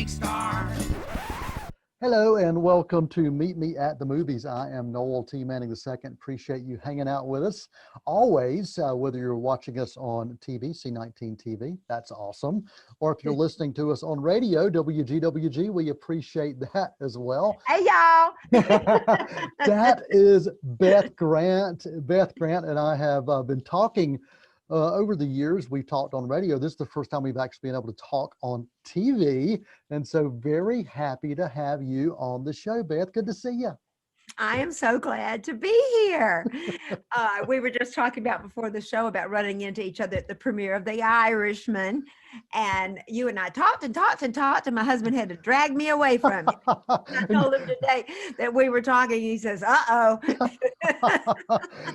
star. Hello and welcome to Meet Me at the Movies. I am Noel T. Manning II. Appreciate you hanging out with us. Always, whether you're watching us on TV, C19 TV, that's awesome. Or if you're listening to us on radio, WGWG, we appreciate that as well. Hey, y'all. That is Beth Grant. Beth Grant and I have been talking over the years. We've talked on radio. This is the first time we've actually been able to talk on TV. And so very happy to have you on the show, Beth. Good to see you. I am so glad to be here. We were just talking about before the show about running into each other at the premiere of The Irishman. And you and I talked and talked and talked, and my husband had to drag me away from it. I told him today that we were talking. He says, uh-oh.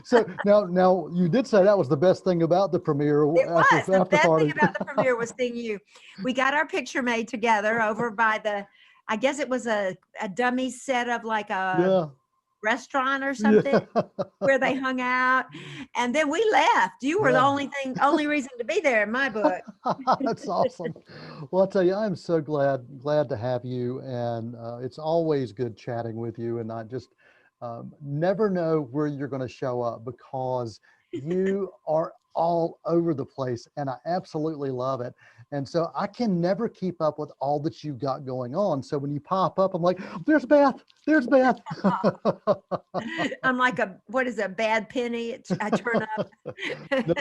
So now you did say that was the best thing about the premiere. The best thing about the premiere was seeing you. We got our picture made together over by I guess it was a dummy set of like a restaurant or something where they hung out, and then we left. You were the only reason to be there in my book. That's awesome. Well, I'll tell you, I'm so glad to have you, and it's always good chatting with you, and I just never know where you're going to show up because you are all over the place, and I absolutely love it. And so I can never keep up with all that you got going on. So when you pop up, I'm like, there's Beth, there's Beth. I'm like a bad penny? I turn up. No,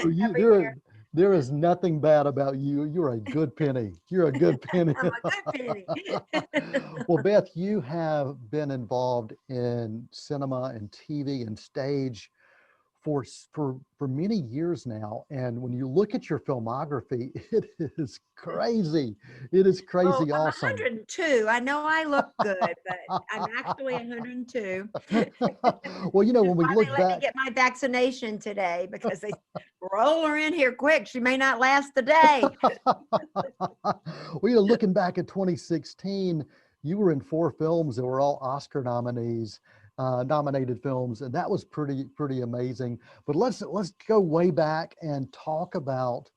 there is nothing bad about you. You're a good penny. You're a good penny. I'm a good penny. Well, Beth, you have been involved in cinema and TV and stage for many years now, and when you look at your filmography, it is crazy. It is crazy. I'm awesome. 102. I know I look good, but I'm actually 102. Well, when we look let back, me get my vaccination today because they roll her in here quick. She may not last the day. Well, looking back at 2016, you were in 4 films that were all Oscar nominated films, and that was pretty amazing. But let's go way back and talk about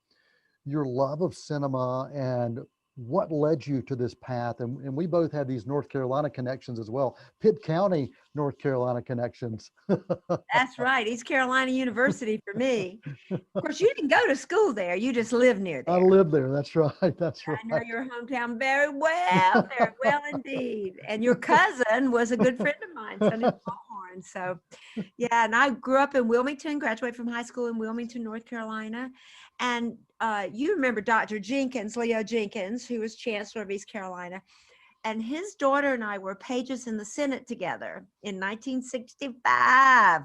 your love of cinema and what led you to this path. And we both have these North Carolina connections as well. Pitt County, North Carolina connections. That's right. East Carolina University for me. Of course, you didn't go to school there. You just live near there. I live there. That's right. That's right. I know your hometown very well indeed. And your cousin was a good friend of mine, Sonny Ballhorn. So, yeah, and I grew up in Wilmington, graduated from high school in Wilmington, North Carolina. And you remember Dr. Jenkins, Leo Jenkins, who was Chancellor of East Carolina. And his daughter and I were pages in the Senate together in 1965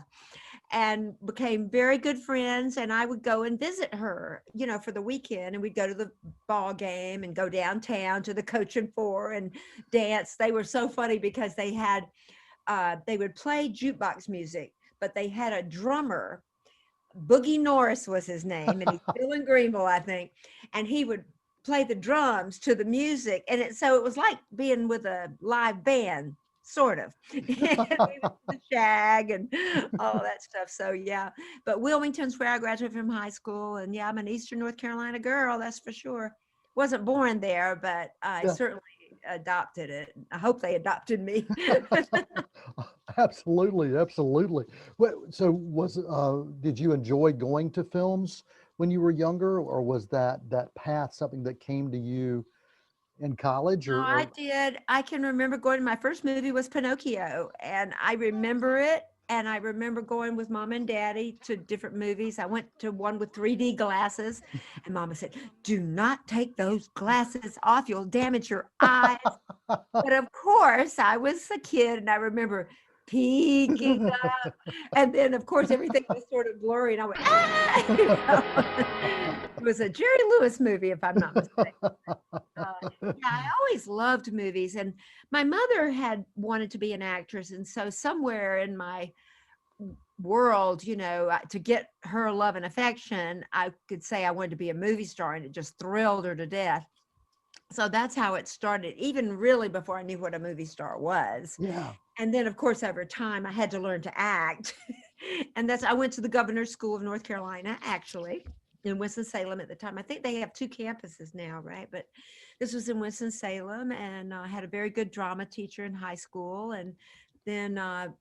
and became very good friends. And I would go and visit her, for the weekend. And we'd go to the ball game and go downtown to the Coaching Four and dance. They were so funny because they would play jukebox music, but they had a drummer. Boogie Norris was his name, and he's still in Greenville, I think. And he would play the drums to the music, and so it was like being with a live band, sort of. The shag and all that stuff. So yeah, but Wilmington's where I graduated from high school, and yeah, I'm an Eastern North Carolina girl, that's for sure. Wasn't born there, but I certainly adopted it. I hope they adopted me. Absolutely. So did you enjoy going to films when you were younger, or was that path something that came to you in college? No, I did. I can remember going, my first movie was Pinocchio, and I remember it. And I remember going with Mom and Daddy to different movies. I went to one with 3D glasses, and Mama said, do not take those glasses off. You'll damage your eyes. But of course, I was a kid, and I remember peeking up. And then, of course, everything was sort of blurry, and I went, ah! It was a Jerry Lewis movie, if I'm not mistaken. Yeah, I always loved movies, and my mother had wanted to be an actress, and so somewhere in my world, to get her love and affection, I could say I wanted to be a movie star, and it just thrilled her to death. So that's how it started, even really before I knew what a movie star was. Yeah. And then, of course, over time, I had to learn to act. And I went to the Governor's School of North Carolina, actually. in Winston-Salem at the time. I think they have two campuses now, right? But this was in Winston-Salem, and I had a very good drama teacher in high school. And then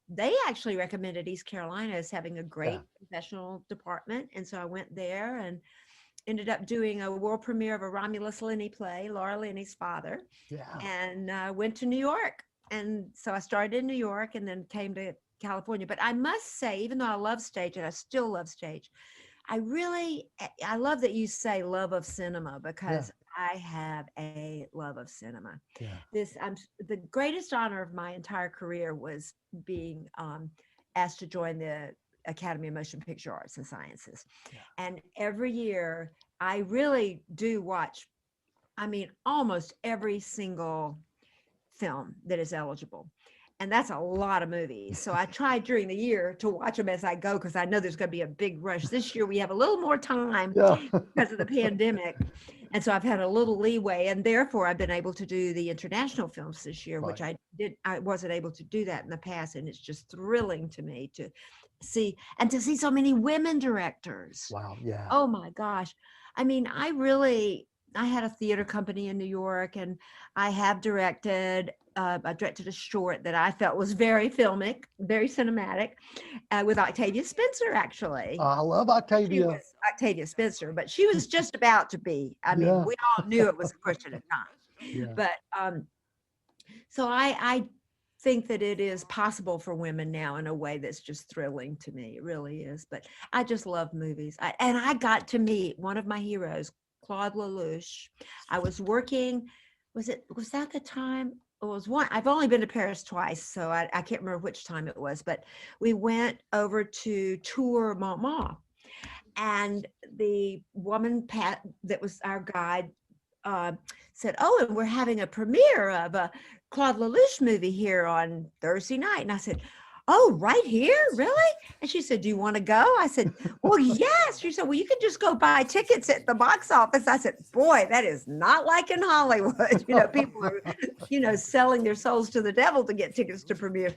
they actually recommended East Carolina as having a Yeah. great professional department. And so I went there and ended up doing a world premiere of a Romulus Linney play, Laura Linney's father, Yeah. and went to New York. And so I started in New York and then came to California. But I must say, even though I love stage and I still love stage, I love that you say love of cinema, Yeah. because I have a love of cinema. Yeah. The greatest honor of my entire career was being asked to join the Academy of Motion Picture Arts and Sciences. Yeah. And every year I really do watch, I mean, almost every single film that is eligible. And that's a lot of movies. So I try during the year to watch them as I go, because I know there's going to be a big rush. This year we have a little more time Yeah. because of the pandemic. And so I've had a little leeway, and therefore I've been able to do the international films this year, which Right. I wasn't able to do that in the past. And it's just thrilling to me to see, and to see so many women directors. Wow. Yeah. Oh my gosh. I mean, I had a theater company in New York, and I directed a short that I felt was very filmic, very cinematic, with Octavia Spencer, actually. I love She Octavia. was Octavia Spencer, but she was just about to be. I mean, Yeah. we all knew it was a question of time. Yeah. But so I think that it is possible for women now in a way that's just thrilling to me. It really is. But I just love movies. And I got to meet one of my heroes, Claude Lelouch. I was working, was that the time? It was one. I've only been to Paris twice, so I can't remember which time it was, but we went over to tour Montmartre, and the woman Pat that was our guide uh, said, "Oh, and we're having a premiere of a Claude Lelouch movie here on Thursday night." And I said, "Oh, right here, really?" And she said, "Do you want to go?" I said, "Well, yes." She said, "Well, you can just go buy tickets at the box office." I said, "Boy, that is not like in Hollywood. People are, selling their souls to the devil to get tickets to premieres."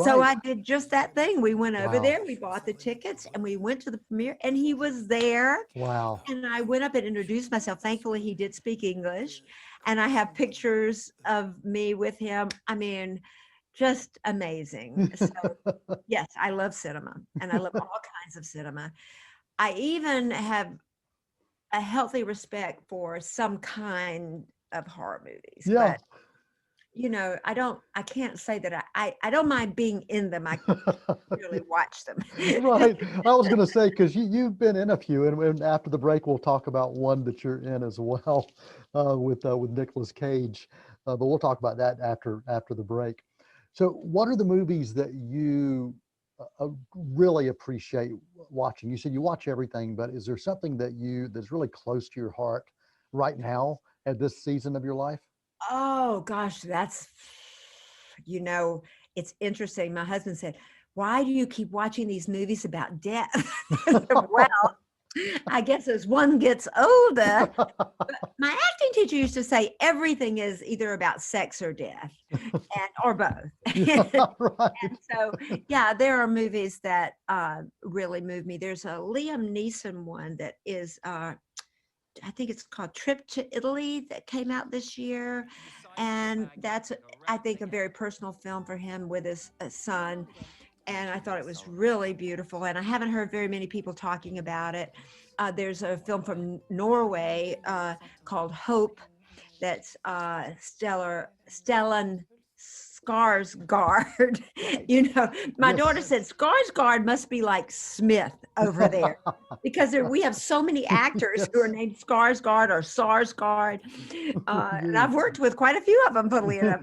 So Right. I did just that thing. We went over Wow. there, we bought the tickets, and we went to the premiere, and he was there. Wow. And I went up and introduced myself. Thankfully, he did speak English. And I have pictures of me with him. I mean, just amazing. So, yes, I love cinema, and I love all kinds of cinema. I even have a healthy respect for some kind of horror movies, Yeah. but I can't say that I don't mind being in them. I really watch them. Right. I was going to say, because you've been in a few, and after the break, we'll talk about one that you're in as well, with Nicolas Cage. But we'll talk about that after the break. So, what are the movies that you really appreciate watching? You said you watch everything, but is there something that's really close to your heart right now at this season of your life? Oh gosh, you know, it's interesting. My husband said, "Why do you keep watching these movies about death?" I said, "Well, I guess as one gets older." But my acting teacher used to say everything is either about sex or death, or both. Yeah, right. And so, yeah, there are movies that really move me. There's a Liam Neeson one that is I think it's called Trip to Italy, that came out this year. And that's, I think, a very personal film for him with his son. And I thought it was really beautiful. And I haven't heard very many people talking about it. There's a film from Norway called Hope, that's Stellan Skarsgård. My daughter Yes. said Skarsgård must be like Smith over there, because we have so many actors who are Yes. named Skarsgård or Sarsgaard. And I've Yes. worked with quite a few of them, funnily enough.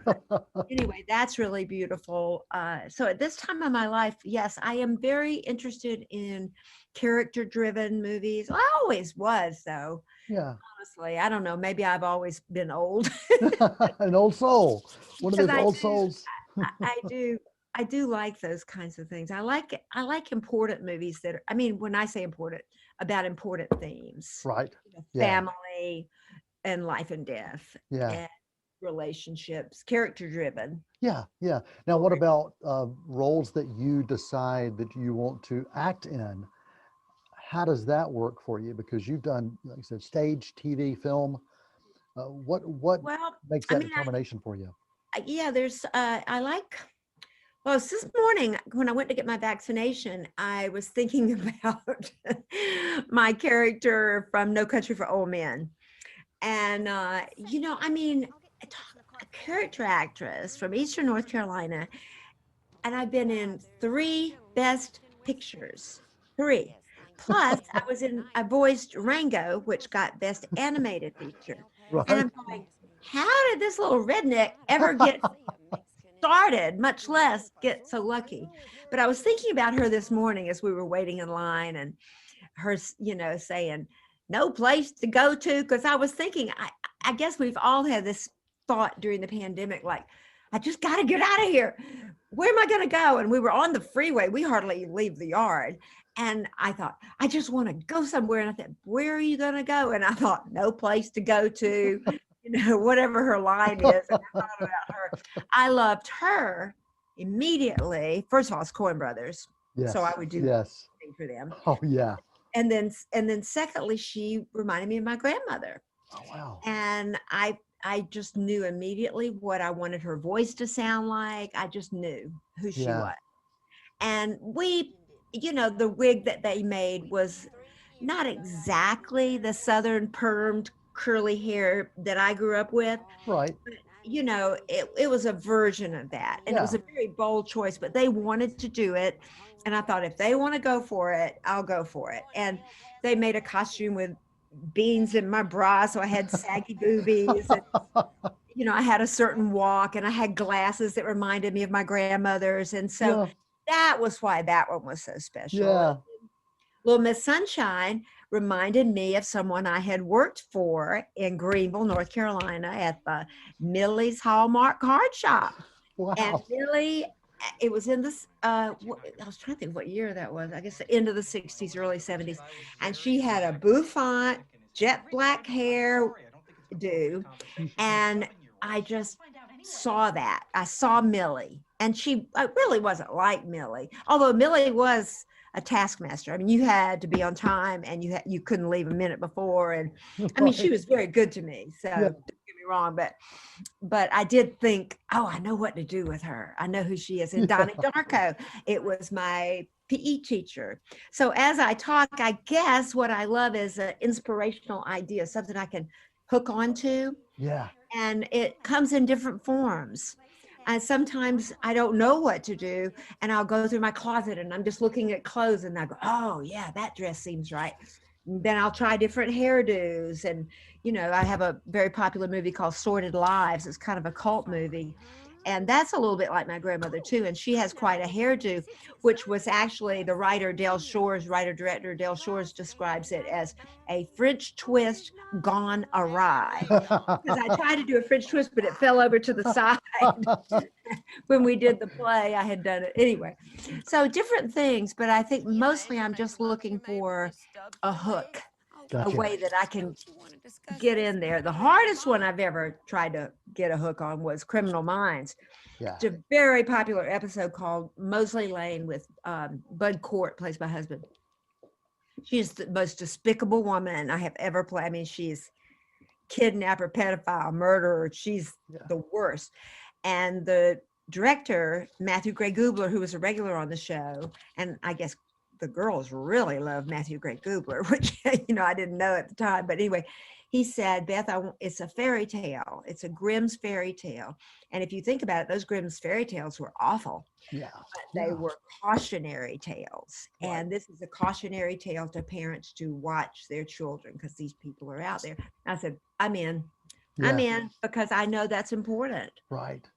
Anyway, that's really beautiful. So at this time of my life, yes, I am very interested in character-driven movies. I always was, though. Yeah. Honestly, I don't know. Maybe I've always been old, An old soul. One of because those old souls. I do like those kinds of things. I like important movies that I mean, when I say important, about important themes, Right. Yeah. family and life and death Yeah. and relationships, character driven. Yeah. Yeah. Now, what about roles that you decide that you want to act in? how does that work for you? Because you've done, like I said, stage, TV, film. What Well, makes I that mean, determination for you? yeah, I like, well, it's this morning when I went to get my vaccination, I was thinking about my character from No Country for Old Men. And, I mean, a character actress from Eastern North Carolina, and I've been in three best pictures, three. Plus, I voiced Rango, which got best animated feature. And Right? I'm going, how did this little redneck ever get started, much less get so lucky? But I was thinking about her this morning as we were waiting in line, and her, saying, no place to go to. Because I was thinking, I guess we've all had this thought during the pandemic, like, I just got to get out of here. Where am I going to go? And we were on the freeway. We hardly leave the yard. And I thought, I just want to go somewhere. And I thought, where are you going to go? And I thought, no place to go to, whatever her line is. And I thought about her. I loved her immediately. First of all, it's Coen Brothers. So I Yes. would do Yes. anything for them. Oh, yeah. And then secondly, she reminded me of my grandmother. Oh, wow. And I just knew immediately what I wanted her voice to sound like. I just knew who she Yeah. was. And the wig that they made was not exactly the Southern permed curly hair that I grew up with. Right. It was a version of that. And it was Yeah. a very bold choice, but they wanted to do it. And I thought, if they want to go for it, I'll go for it. And they made a costume with beans in my bra, so I had saggy boobies. And, I had a certain walk, and I had glasses that reminded me of my grandmother's. And so Yeah. that was why that one was so special. Yeah. Little Miss Sunshine reminded me of someone I had worked for in Greenville, North Carolina, at the Millie's Hallmark Card Shop. And Wow. Millie, it was in this, I was trying to think what year that was. I guess the end of the 60s, early 70s. And she had a bouffant, jet black hair do. And I just saw that. I saw Millie. And she really wasn't like Millie, although Millie was a taskmaster. I mean, you had to be on time, and you couldn't leave a minute before. And I mean, she Right. was very good to me. So Yeah. don't get me wrong, but I did think, oh, I know what to do with her. I know who she is. And Donnie Darko, it was my PE teacher. So as I talk, I guess what I love is an inspirational idea, something I can hook onto, Yeah. and it comes in different forms. And sometimes I don't know what to do, and I'll go through my closet and I'm just looking at clothes, and I go, oh yeah, that dress seems right. And then I'll try different hairdos. And I have a very popular movie called Sordid Lives. It's kind of a cult movie, and that's a little bit like my grandmother too. And she has quite a hairdo, which was actually the writer director Del Shores describes it as a French twist gone awry. Because I tried to do a French twist, but it fell over to the side. When we did the play, I had done it anyway. So different things, but I think mostly I'm just looking for a hook, a Gotcha. way that I can get in there. The hardest one I've ever tried to get a hook on was Criminal Minds. Yeah. It's a very popular episode called Mosley Lane with Bud Cort, plays my husband. She's the most despicable woman I have ever played. I mean, she's kidnapper, pedophile, murderer. She's the worst. And the director, Matthew Gray Gubler, who was a regular on the show, and I guess the girls really love Matthew Gray Gubler, which I didn't know at the time. But anyway, he said, Beth, it's a fairy tale. It's a Grimm's fairy tale. And if you think about it, those Grimm's fairy tales were awful. Yeah. But they were cautionary tales. Right. And this is a cautionary tale to parents to watch their children, because these people are out there. I said, I'm in. I'm in, because I know that's important. Right.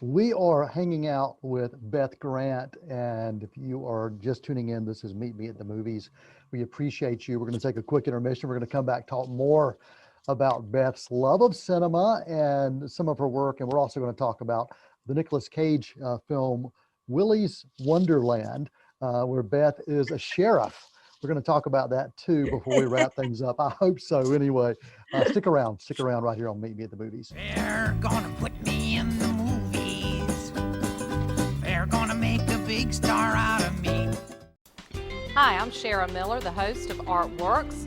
We are hanging out with Beth Grant, and if you are just tuning in, this is Meet Me at the Movies. We appreciate you. We're going to take a quick intermission. We're going to come back, talk more about Beth's love of cinema and some of her work, and we're also going to talk about the Nicolas Cage film Willy's Wonderland, where Beth is a sheriff. We're going to talk about that too before we wrap things up. I hope so. Anyway, stick around right here on Meet Me at the Movies. They're gonna put me in the movies. They're gonna make a big star out of me. Hi, I'm Shara Miller, the host of Artworks.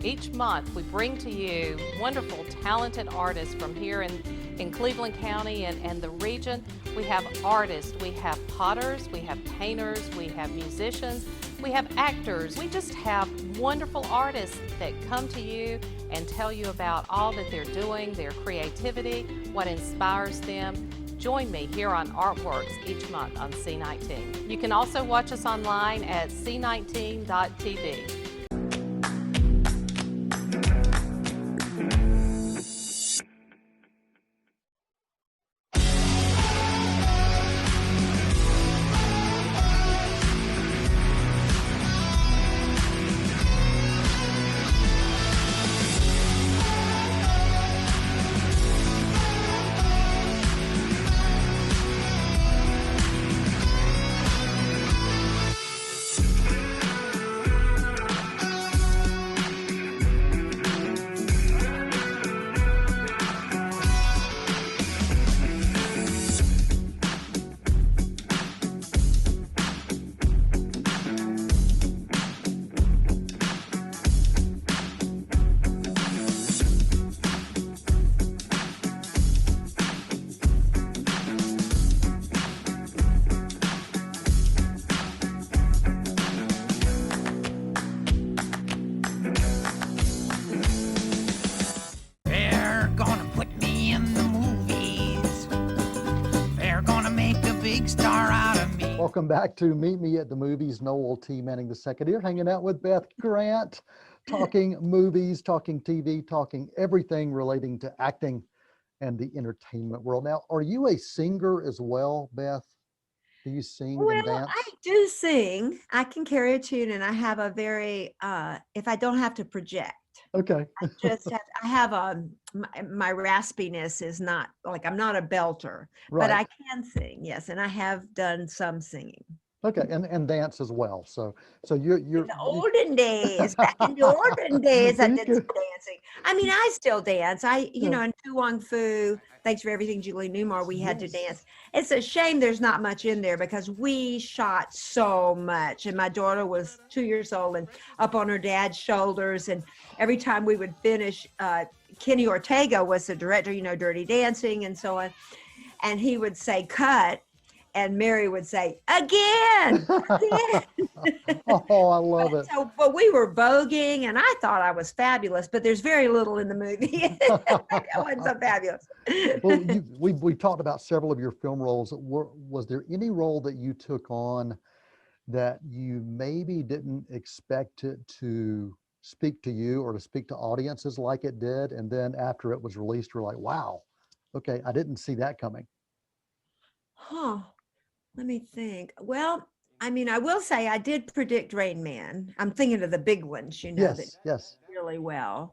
Each month we bring to you wonderful, talented artists from here in Cleveland County and the region. We have artists, we have potters, we have painters, we have musicians, we have actors. We just have wonderful artists that come to you and tell you about all that they're doing, their creativity, what inspires them. Join me here on Artworks each month on C19. You can also watch us online at c19.tv. They're gonna put me in the movies. They're gonna make a big star out of me. Welcome back to Meet Me at the Movies. Noel T. Manning II here, hanging out with Beth Grant, talking movies, talking TV, talking everything relating to acting and the entertainment world. Now, are you a singer as well, Beth? Do you sing and Well, dance? I do sing. I can carry a tune, and I have a very, if I don't have to project, Okay. I have my raspiness is not like, I'm not a belter, but Right. I can sing, yes, and I have done some singing. Okay. And dance as well. So you're In the olden days, back in the olden days, I You did could- some dancing. I mean, I still dance. Yeah. In Tu Wong Fu, Thanks for Everything, Julie Newmar, we had to Yes. dance. It's a shame there's not much in there because we shot so much. And my daughter was 2 years old and up on her dad's shoulders. And every time we would finish, Kenny Ortega was the director, Dirty Dancing and so on. And he would say, cut. And Mary would say, again, again. Oh, I love it. But we were voguing, and I thought I was fabulous, but there's very little in the movie. I wasn't so fabulous. Well, we talked about several of your film roles. Was there any role that you took on that you maybe didn't expect it to speak to you or to speak to audiences like it did, and then after it was released, you're like, wow, okay, I didn't see that coming. Huh. Let me think. Well, I mean, I will say I did predict Rain Man. I'm thinking of the big ones, that Yes, yes. really well.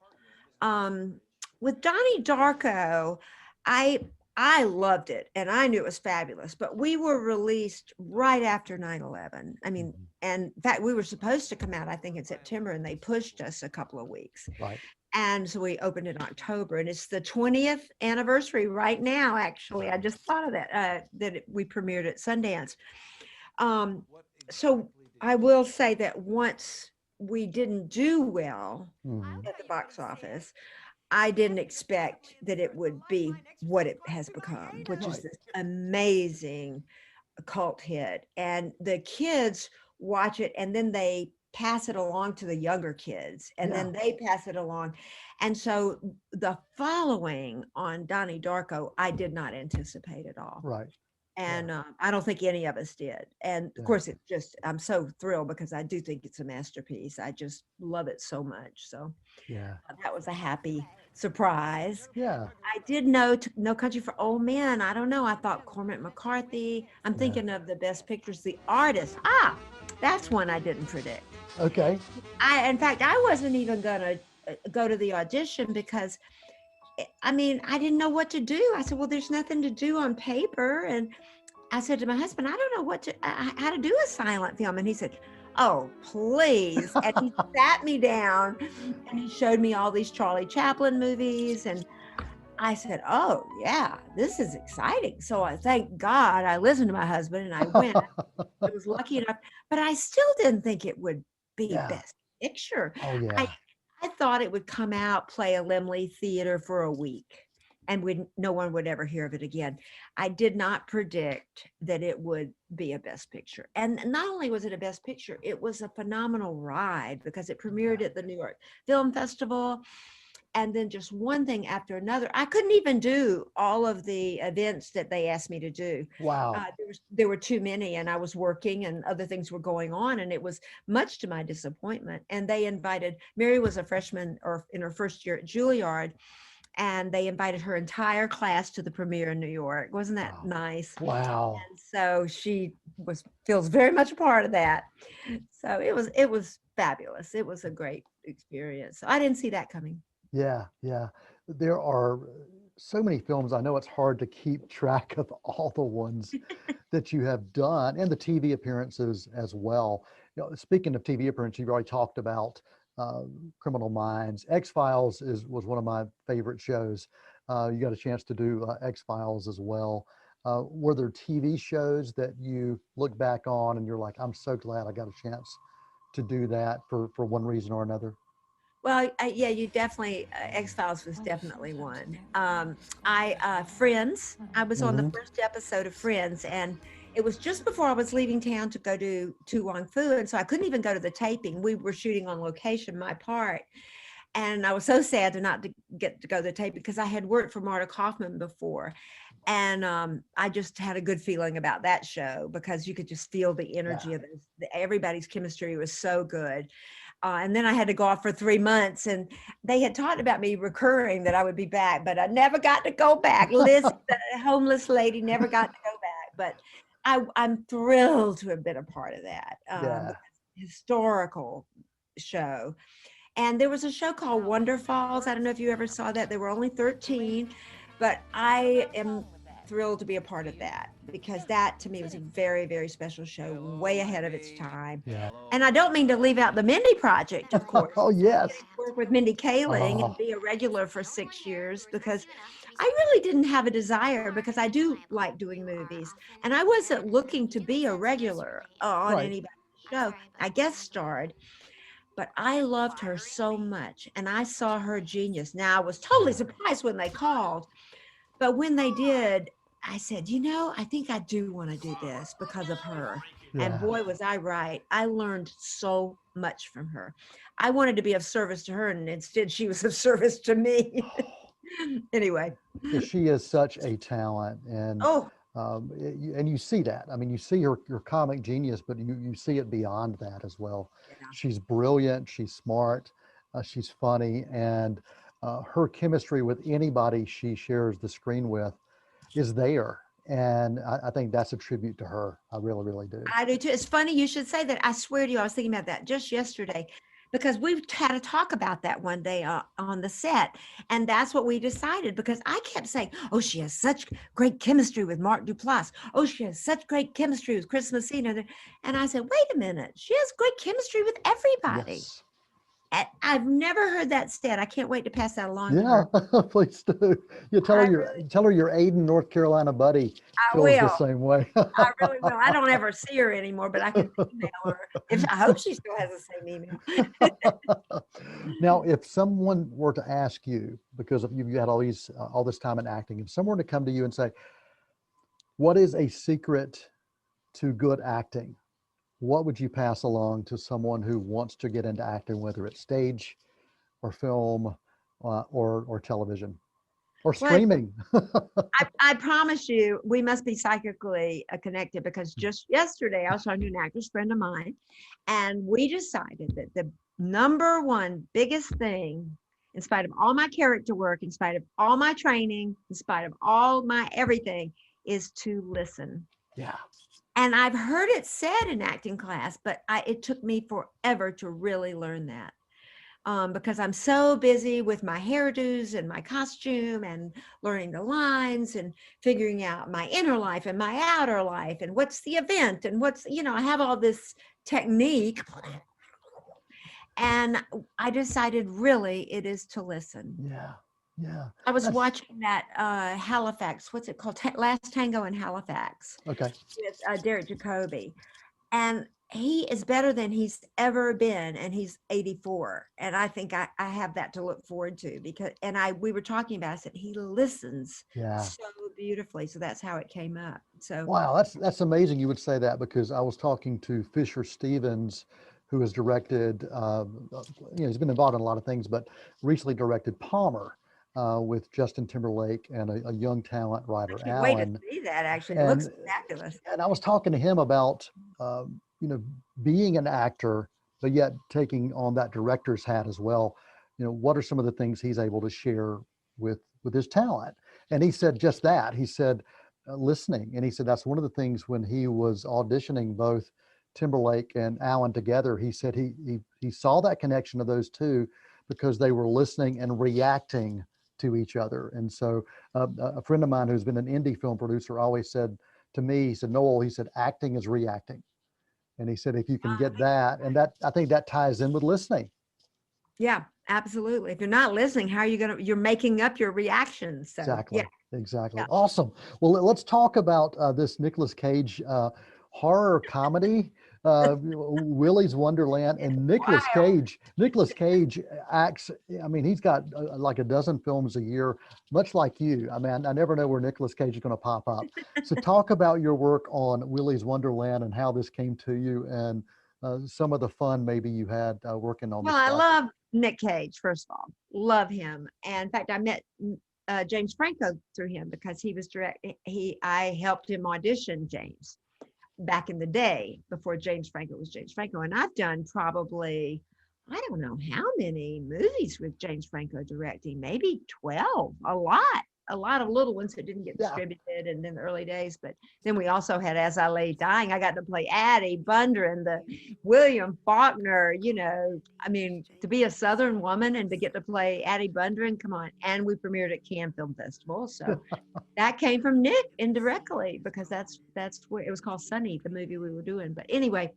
With Donnie Darko, I loved it and I knew it was fabulous, but we were released right after 9/11. I mean, Mhm. and in fact, we were supposed to come out, I think, in September, and they pushed us a couple of weeks. Right. And so we opened in October, and it's the 20th anniversary right now. Actually, I just thought of that, we premiered at Sundance. So I will say that once we didn't do well Mhm. at the box office, I didn't expect that it would be what it has become, which is Right. this amazing cult hit. And the kids watch it and then they pass it along to the younger kids and then they pass it along. And so the following on Donnie Darko, I did not anticipate at all. Right. And I don't think any of us did. And of Yeah. course, I'm so thrilled because I do think it's a masterpiece. I just love it so much. So Yeah. that was a happy surprise. Yeah. I did know No Country for Old Men. I don't know. I thought Cormac McCarthy. I'm Yeah. thinking of the Best Pictures, The Artist. That's one I didn't predict. Okay. In fact, I wasn't even gonna go to the audition because I mean, I didn't know what to do. I said, well, there's nothing to do on paper. And I said to my husband, I don't know how to do a silent film. And he said, oh, please. And he sat me down and he showed me all these Charlie Chaplin movies. And I said, oh, yeah, this is exciting. So I thank God I listened to my husband and I went. I was lucky enough, but I still didn't think it would be Yeah. best picture. Oh, I, yeah. I thought it would come out, play a Limley theater for a week, and no one would ever hear of it again. I did not predict that it would be a best picture. And not only was it a best picture, it was a phenomenal ride because it premiered at the New York Film Festival. And then just one thing after another. I couldn't even do all of the events that they asked me to do. Wow. There were too many, and I was working, and other things were going on, and it was much to my disappointment. And they invited Mary was a freshman or in her first year at Juilliard, and they invited her entire class to the premiere in New York. Wasn't that Wow. nice? Wow. And so she feels very much a part of that. So it was fabulous. It was a great experience. So I didn't see that coming. Yeah, yeah. There are so many films. I know it's hard to keep track of all the ones that you have done and the TV appearances as well. Speaking of TV appearances, you've already talked about uh, Criminal Minds. X-Files was one of my favorite shows. You got a chance to do X-Files as well. Were there TV shows that you look back on and you're like, I'm so glad I got a chance to do that for one reason or another? Well, yeah, you definitely, X-Files was definitely one. Friends, I was on the Hmm. first episode of Friends, and it was just before I was leaving town to go to Tu Wong Fu, and so I couldn't even go to the taping. We were shooting on location, my part, and I was so sad to not to get to go to the tape because I had worked for Marta Kaufman before, and I just had a good feeling about that show because you could just feel the Yeah. energy of it. Everybody's chemistry was so good. And then I had to go off for 3 months, and they had talked about me recurring that I would be back, but I never got to go back. Liz, the homeless lady, never got to go back. But I'm thrilled to have been a part of that Yeah. historical show. And there was a show called Wonder Falls. I don't know if you ever saw that. There were only 13, but I am thrilled to be a part of that because that to me was a very, very special show, way ahead of its time. Yeah. And I don't mean to leave out the Mindy Project, of course. Oh, yes. Work with Mindy Kaling and Oh, be a regular for 6 years because I really didn't have a desire because I do like doing movies. And I wasn't looking to be a regular on right. anybody's show. I guest starred, but I loved her so much and I saw her genius. Now I was totally surprised when they called, but when they did, I said, I think I do want to do this because of her. And Yeah. boy, was I right. I learned so much from her. I wanted to be of service to her, and instead she was of service to me. Anyway. Yeah, she is such a talent, and Oh, and you see that. I mean, you see her comic genius, but you see it beyond that as well. yeah. She's brilliant. She's smart. She's funny, and her chemistry with anybody she shares the screen with is there. And I think that's a tribute to her. I really, really do. I do too. It's funny you should say that. I swear to you, I was thinking about that just yesterday because we had a talk about that one day on the set. And that's what we decided because I kept saying, oh, she has such great chemistry with Mark Duplass. Oh, she has such great chemistry with Chris Messina. And I said, wait a minute, she has great chemistry with everybody. Yes. And I've never heard that said. I can't wait to pass that along to Yeah, her. please do. You I really, tell her your Aden, North Carolina buddy I feels the will. same way. I really will. I don't ever see her anymore, but I can email her. I hope she still has the same email. Now, if someone were to ask you, because of you had all this time in acting, if someone were to come to you and say, "What is a secret to good acting?" What would you pass along to someone who wants to get into acting, whether it's stage or film or television or Well, streaming? I promise you, we must be psychically connected because just yesterday I was talking to an actress friend of mine, and we decided that the number one biggest thing, in spite of all my character work, in spite of all my training, in spite of all my everything, is to listen. Yeah. And I've heard it said in acting class, but it took me forever to really learn that. Because I'm so busy with my hairdos and my costume and learning the lines and figuring out my inner life and my outer life and what's the event and I have all this technique. And I decided really it is to listen. Yeah. Yeah. I was That's watching that Halifax, what's it called? Last Tango in Halifax okay. with Derek Jacobi. And he is better than he's ever been. And he's 84. And I think I have that to look forward to because, and we were talking about, I said, he listens Yeah. so beautifully. So that's how it came up. So, Wow, that's amazing you would say that because I was talking to Fisher Stevens, who has directed, he's been involved in a lot of things, but recently directed Palmer with Justin Timberlake and a young talent I writer, can't wait to Alan. see that actually. It looks And fabulous. and I was talking to him about, you know, being an actor, but yet taking on that director's hat as well. You know, what are some of the things he's able to share with his talent? And he said just that. He said listening, and he said that's one of the things when he was auditioning both Timberlake and Alan together. He said he saw that connection of those two because they were listening and reacting to each other. And so a friend of mine who's been an indie film producer always said to me, he said, Noel, he said, acting is reacting. And he said, if you can get that, and that, I think that ties in with listening. Yeah, absolutely. If you're not listening, how are you you're making up your reactions. So Exactly. yeah, Exactly. yeah. Awesome. Well, let's talk about this Nicolas Cage horror comedy, Willy's Wonderland, and Nicolas Wild. Cage. Nicolas Cage acts. I mean, he's got like a dozen films a year, much like you. I mean, I never know where Nicolas Cage is going to pop up. So, talk about your work on Willy's Wonderland and how this came to you, and some of the fun maybe you had working on Well, this I project. love Nick Cage, first of all. Love him. And in fact, I met James Franco through him because he was I helped him audition James back in the day before James Franco was James Franco. And I've done probably, I don't know how many movies with James Franco directing, maybe 12, a lot of little ones that didn't get Yeah. distributed and in the early days. But then we also had As I Lay Dying. I got to play Addie Bundren, the William Faulkner, I mean, to be a Southern woman and to get to play Addie Bundren, come on. And we premiered at Cannes Film Festival. So that came from Nick indirectly because that's where it was called Sunny, the movie we were doing. But anyway,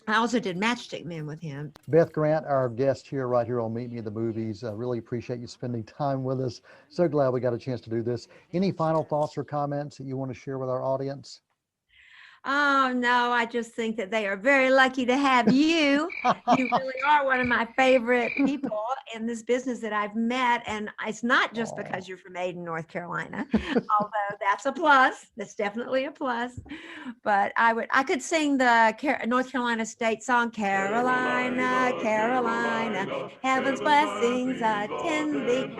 I also did Matchstick Men with him. Beth Grant, our guest here, right here on Meet Me at the Movies. Really appreciate you spending time with us. So glad we got a chance to do this. Any final thoughts or comments that you want to share with our audience? Oh, no, I just think that they are very lucky to have you. You really are one of my favorite people in this business that I've met. And it's not just because you're from Aden, North Carolina, although that's a plus. That's definitely a plus. But I could sing the North Carolina state song, Carolina, Carolina, heaven's blessings attend thee.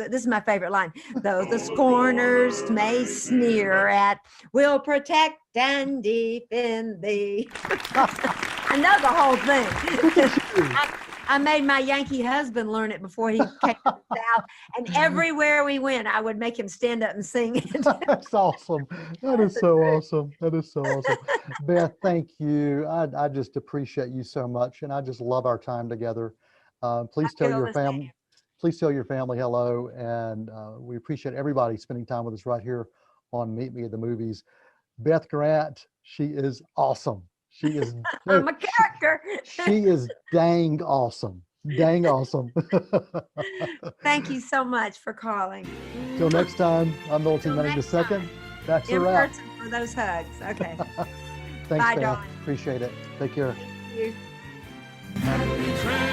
This is my favorite line. Though the scorners may sneer at, we'll protect and defend thee. I know the whole thing. I made my Yankee husband learn it before he came to the South. And everywhere we went, I would make him stand up and sing it. That's awesome. That is so awesome. That is so awesome. Beth, thank you. I just appreciate you so much. And I just love our time together. Please tell your family. Please tell your family hello. And we appreciate everybody spending time with us right here on Meet Me at the Movies. Beth Grant, she is awesome. She is I'm a character. She is dang awesome. Dang awesome. Thank you so much for calling. Till next time, I'm Milton Manning II. That's a In wrap. person for those hugs. Okay. Thanks, Bye, Beth. darling. Appreciate it. Take care. Thank you. Happy trail.